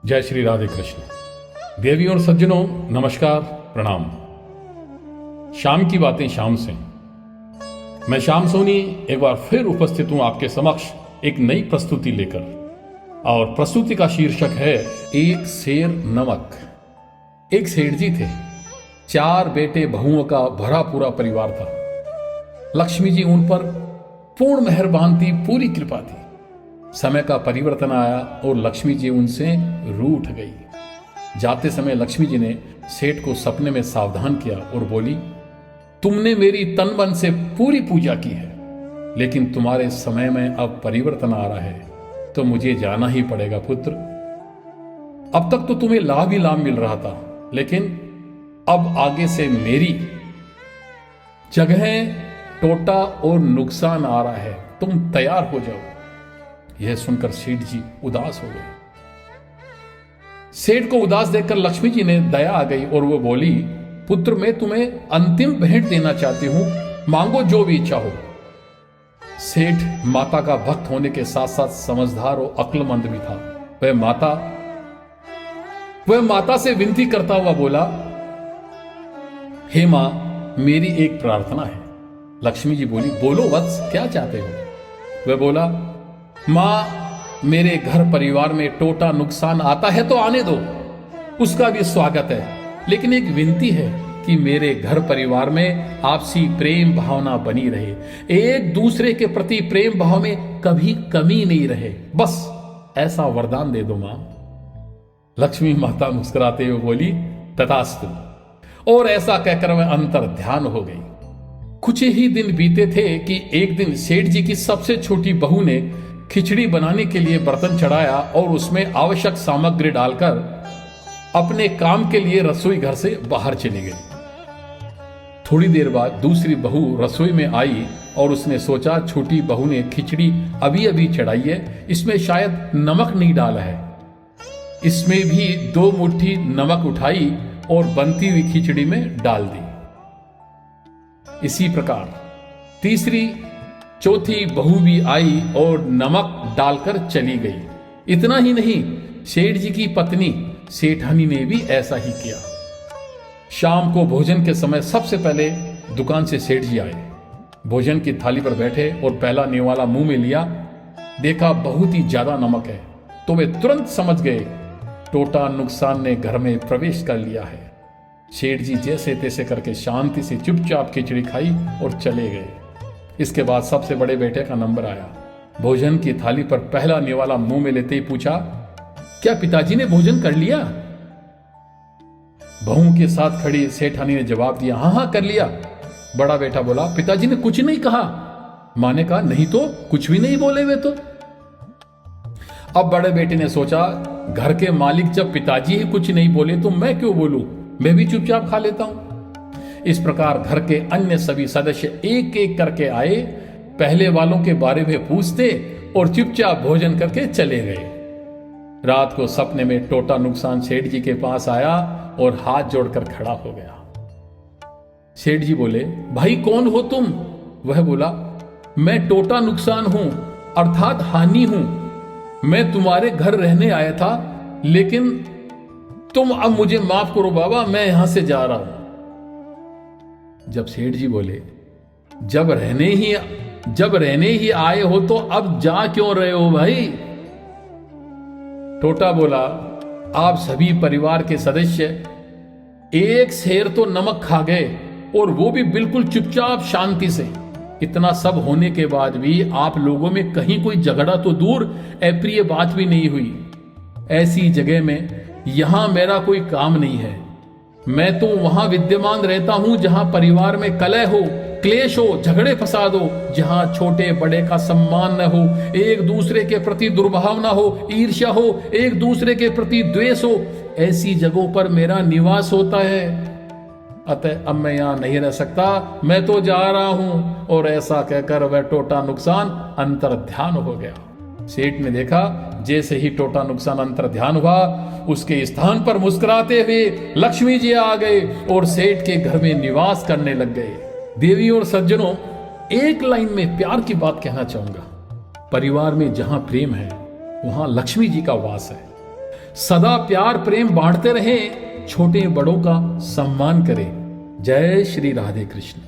जय श्री राधे कृष्ण। देवी और सज्जनों, नमस्कार, प्रणाम। शाम की बातें शाम से मैं श्याम सोनी एक बार फिर उपस्थित हूं आपके समक्ष एक नई प्रस्तुति लेकर। और प्रस्तुति का शीर्षक है एक सेर नमक। एक सेठ जी थे, 4 बेटे बहुओं का भरा पूरा परिवार था। लक्ष्मी जी उन पर पूर्ण मेहरबान थी, पूरी कृपा थी। समय का परिवर्तन आया और लक्ष्मी जी उनसे रूठ गई। जाते समय लक्ष्मी जी ने सेठ को सपने में सावधान किया और बोली, तुमने मेरी तन मन से पूरी पूजा की है, लेकिन तुम्हारे समय में अब परिवर्तन आ रहा है, तो मुझे जाना ही पड़ेगा पुत्र। अब तक तो तुम्हें लाभ ही लाभ मिल रहा था, लेकिन अब आगे से मेरी जगह टोटा और नुकसान आ रहा है, तुम तैयार हो जाओ। यह सुनकर सेठ जी उदास हो गए। सेठ को उदास देखकर लक्ष्मी जी ने दया आ गई और वो बोली, पुत्र मैं तुम्हें अंतिम भेंट देना चाहती हूं, मांगो जो भी इच्छा हो। सेठ माता का भक्त होने के साथ साथ समझदार और अक्लमंद भी था। वह माता से विनती करता हुआ बोला, हे मां, मेरी एक प्रार्थना है। लक्ष्मी जी बोली, बोलो वत्स, क्या चाहते हो? वह बोला, मां, मेरे घर परिवार में टोटा नुकसान आता है तो आने दो, उसका भी स्वागत है, लेकिन एक विनती है कि मेरे घर परिवार में आपसी प्रेम भावना बनी रहे, एक दूसरे के प्रति प्रेम भाव में कभी कमी नहीं रहे, बस ऐसा वरदान दे दो मां। लक्ष्मी माता मुस्कुराते हुए बोली, तथास्तु। और ऐसा कहकर वह अंतर ध्यान हो गई। कुछ ही दिन बीते थे कि एक दिन सेठ जी की सबसे छोटी बहू ने खिचड़ी बनाने के लिए बर्तन चढ़ाया और उसमें आवश्यक सामग्री डालकर अपने काम के लिए रसोई घर से बाहर चली गई। थोड़ी देर बाद दूसरी बहू रसोई में आई और उसने सोचा, छोटी बहू ने खिचड़ी अभी अभी चढ़ाई है, इसमें शायद नमक नहीं डाला है। इसमें भी 2 मुट्ठी नमक उठाई और बनती हुई खिचड़ी में डाल दी। इसी प्रकार तीसरी चौथी बहू भी आई और नमक डालकर चली गई। इतना ही नहीं, सेठ जी की पत्नी सेठानी ने भी ऐसा ही किया। शाम को भोजन के समय सबसे पहले दुकान से सेठ जी आए। भोजन की थाली पर बैठे और पहला निवाला मुंह में लिया। देखा बहुत ही ज्यादा नमक है, तो वे तुरंत समझ गए टोटा नुकसान ने घर में प्रवेश कर लिया है। सेठ जी जैसे तैसे करके शांति से चुपचाप खिचड़ी खाई और चले गए। इसके बाद सबसे बड़े बेटे का नंबर आया। भोजन की थाली पर पहला निवाला मुंह में लेते ही पूछा, क्या पिताजी ने भोजन कर लिया? बहू के साथ खड़ी सेठानी ने जवाब दिया, हाँ हाँ कर लिया। बड़ा बेटा बोला, पिताजी ने कुछ नहीं कहा? मां ने कहा, नहीं तो कुछ भी नहीं बोले वे तो। अब बड़े बेटे ने सोचा, घर के मालिक जब पिताजी ही कुछ नहीं बोले तो मैं क्यों बोलूं, मैं भी चुपचाप खा लेता हूं। इस प्रकार घर के अन्य सभी सदस्य एक एक करके आए, पहले वालों के बारे में पूछते और चुपचाप भोजन करके चले गए। रात को सपने में टोटा नुकसान सेठ जी के पास आया और हाथ जोड़कर खड़ा हो गया। सेठ जी बोले, भाई कौन हो तुम? वह बोला, मैं टोटा नुकसान हूं, अर्थात हानि हूं। मैं तुम्हारे घर रहने आया था, लेकिन तुम अब मुझे माफ करो बाबा, मैं यहां से जा रहा हूं। जब सेठ जी बोले, जब रहने ही आए हो तो अब जा क्यों रहे हो भाई? टोटा बोला, आप सभी परिवार के सदस्य एक सेर तो नमक खा गए, और वो भी बिल्कुल चुपचाप शांति से। इतना सब होने के बाद भी आप लोगों में कहीं कोई झगड़ा तो दूर, अप्रिय बात भी नहीं हुई। ऐसी जगह में यहां मेरा कोई काम नहीं है। मैं तो वहां विद्यमान रहता हूं जहां परिवार में कलह हो, क्लेश हो, झगड़े फसाद हो, जहां छोटे बड़े का सम्मान न हो, एक दूसरे के प्रति दुर्भावना हो, ईर्ष्या हो, एक दूसरे के प्रति द्वेष हो, ऐसी जगहों पर मेरा निवास होता है। अतः अब मैं यहां नहीं रह सकता, मैं तो जा रहा हूं। और ऐसा कहकर वह टोटा नुकसान अंतर ध्यान हो गया। सेठ ने देखा, जैसे ही टोटा नुकसान अंतर ध्यान हुआ, उसके स्थान पर मुस्कुराते हुए लक्ष्मी जी आ गए और सेठ के घर में निवास करने लग गए। देवी और सज्जनों, एक लाइन में प्यार की बात कहना चाहूंगा। परिवार में जहां प्रेम है, वहां लक्ष्मी जी का वास है। सदा प्यार प्रेम बांटते रहे, छोटे बड़ों का सम्मान करें। जय श्री राधे कृष्ण।